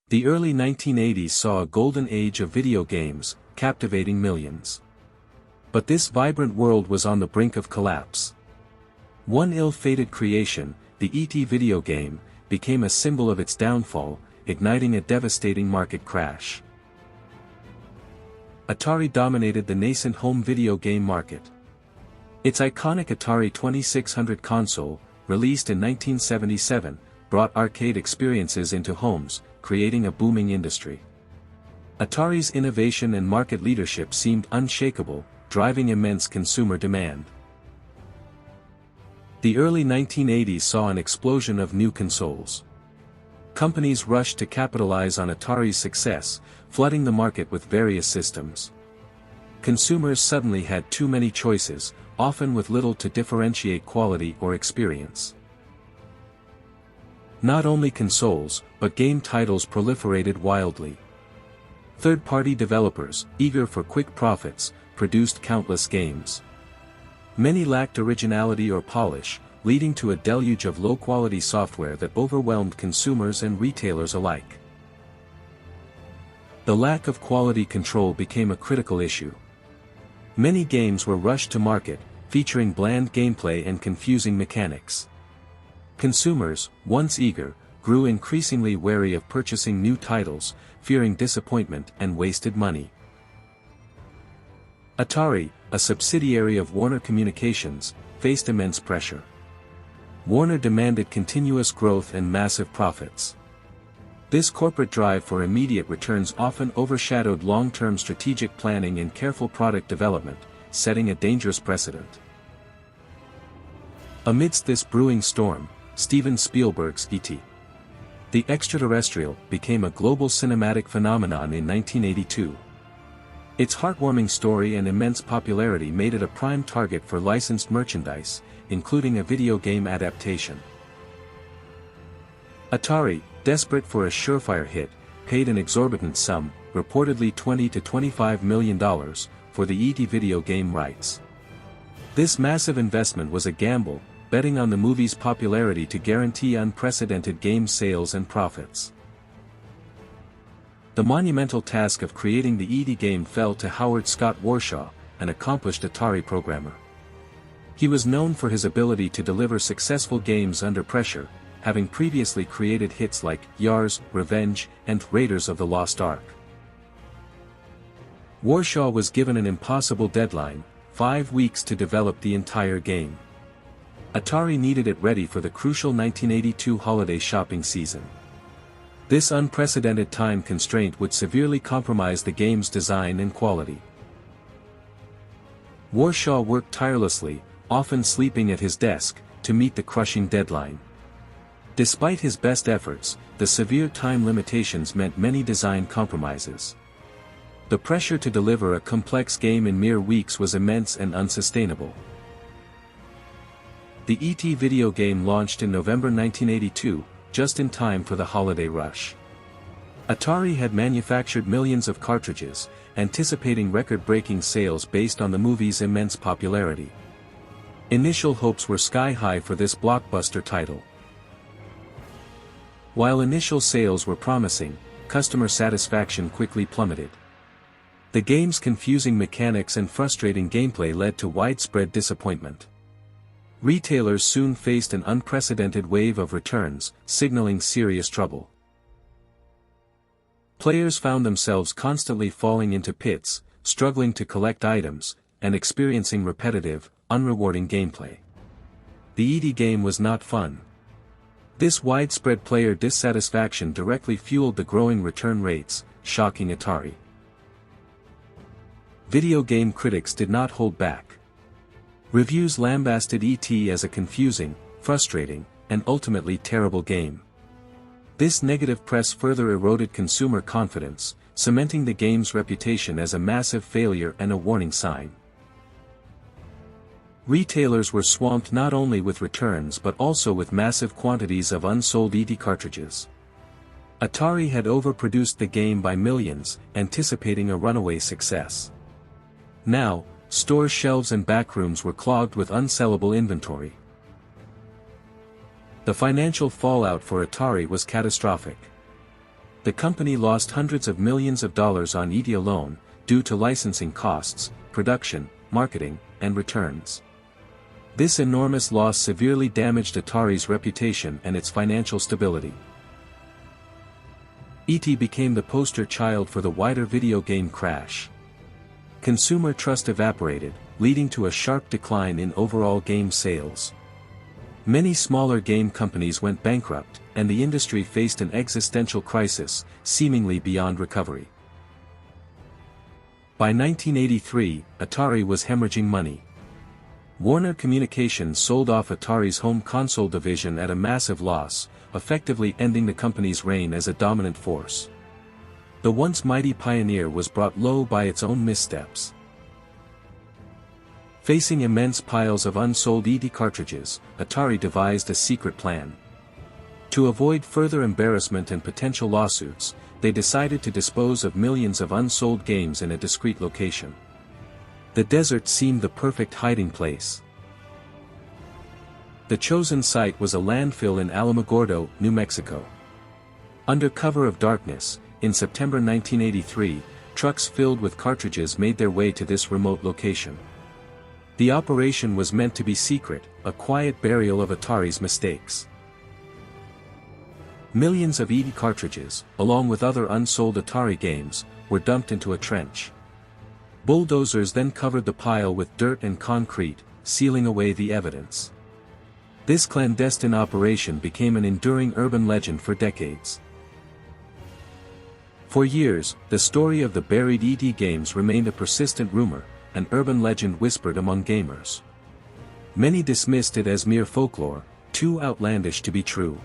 The early 1980s saw a golden age of video games, captivating millions. But this vibrant world was on the brink of collapse. One ill-fated creation, the E.T. video game, became a symbol of its downfall, igniting a devastating market crash. Atari dominated the nascent home video game market. Its iconic Atari 2600 console, released in 1977, brought arcade experiences into homes, creating a booming industry. Atari's innovation and market leadership seemed unshakable, driving immense consumer demand. The early 1980s saw an explosion of new consoles. Companies rushed to capitalize on Atari's success, flooding the market with various systems. Consumers suddenly had too many choices, often with little to differentiate quality or experience. Not only consoles, but game titles proliferated wildly. Third-party developers, eager for quick profits, produced countless games. Many lacked originality or polish, leading to a deluge of low-quality software that overwhelmed consumers and retailers alike. The lack of quality control became a critical issue. Many games were rushed to market, featuring bland gameplay and confusing mechanics. Consumers, once eager, grew increasingly wary of purchasing new titles, fearing disappointment and wasted money. Atari, a subsidiary of Warner Communications, faced immense pressure. Warner demanded continuous growth and massive profits. This corporate drive for immediate returns often overshadowed long-term strategic planning and careful product development, setting a dangerous precedent. Amidst this brewing storm, Steven Spielberg's E.T. The Extraterrestrial became a global cinematic phenomenon in 1982. Its heartwarming story and immense popularity made it a prime target for licensed merchandise, including a video game adaptation. Atari, desperate for a surefire hit, paid an exorbitant sum, reportedly $20 to $25 million, for the E.T. video game rights. This massive investment was a gamble, betting on the movie's popularity to guarantee unprecedented game sales and profits. The monumental task of creating the E.T. game fell to Howard Scott Warshaw, an accomplished Atari programmer. He was known for his ability to deliver successful games under pressure, having previously created hits like Yars, Revenge, and Raiders of the Lost Ark. Warshaw was given an impossible deadline, 5 weeks to develop the entire game. Atari needed it ready for the crucial 1982 holiday shopping season. This unprecedented time constraint would severely compromise the game's design and quality. Warshaw worked tirelessly, often sleeping at his desk, to meet the crushing deadline. Despite his best efforts, the severe time limitations meant many design compromises. The pressure to deliver a complex game in mere weeks was immense and unsustainable. The E.T. video game launched in November 1982, just in time for the holiday rush. Atari had manufactured millions of cartridges, anticipating record-breaking sales based on the movie's immense popularity. Initial hopes were sky-high for this blockbuster title. While initial sales were promising, customer satisfaction quickly plummeted. The game's confusing mechanics and frustrating gameplay led to widespread disappointment. Retailers soon faced an unprecedented wave of returns, signaling serious trouble. Players found themselves constantly falling into pits, struggling to collect items, and experiencing repetitive, unrewarding gameplay. The E.T. game was not fun. This widespread player dissatisfaction directly fueled the growing return rates, shocking Atari. Video game critics did not hold back. Reviews lambasted E.T. as a confusing, frustrating, and ultimately terrible game. This negative press further eroded consumer confidence, cementing the game's reputation as a massive failure and a warning sign. Retailers were swamped not only with returns but also with massive quantities of unsold E.T. cartridges. Atari had overproduced the game by millions, anticipating a runaway success. Now, store shelves and backrooms were clogged with unsellable inventory. The financial fallout for Atari was catastrophic. The company lost hundreds of millions of dollars on E.T. alone, due to licensing costs, production, marketing, and returns. This enormous loss severely damaged Atari's reputation and its financial stability. E.T. became the poster child for the wider video game crash. Consumer trust evaporated, leading to a sharp decline in overall game sales. Many smaller game companies went bankrupt, and the industry faced an existential crisis, seemingly beyond recovery. By 1983, Atari was hemorrhaging money. Warner Communications sold off Atari's home console division at a massive loss, effectively ending the company's reign as a dominant force. The once mighty pioneer was brought low by its own missteps. Facing immense piles of unsold E.T. cartridges, Atari devised a secret plan. To avoid further embarrassment and potential lawsuits, they decided to dispose of millions of unsold games in a discreet location. The desert seemed the perfect hiding place. The chosen site was a landfill in Alamogordo, New Mexico. Under cover of darkness, in September 1983, trucks filled with cartridges made their way to this remote location. The operation was meant to be secret, a quiet burial of Atari's mistakes. Millions of E.T. cartridges, along with other unsold Atari games, were dumped into a trench. Bulldozers then covered the pile with dirt and concrete, sealing away the evidence. This clandestine operation became an enduring urban legend for decades. For years, the story of the buried E.T. games remained a persistent rumor, an urban legend whispered among gamers. Many dismissed it as mere folklore, too outlandish to be true.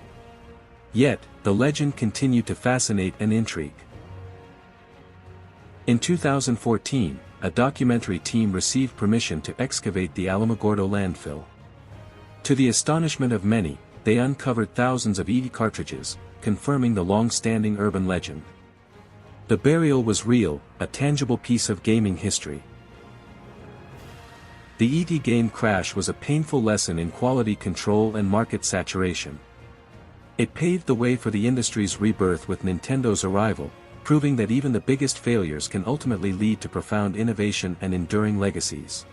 Yet, the legend continued to fascinate and intrigue. In 2014, a documentary team received permission to excavate the Alamogordo landfill. To the astonishment of many, they uncovered thousands of E.T. cartridges, confirming the long-standing urban legend. The burial was real, a tangible piece of gaming history. The E.T. game crash was a painful lesson in quality control and market saturation. It paved the way for the industry's rebirth with Nintendo's arrival, proving that even the biggest failures can ultimately lead to profound innovation and enduring legacies.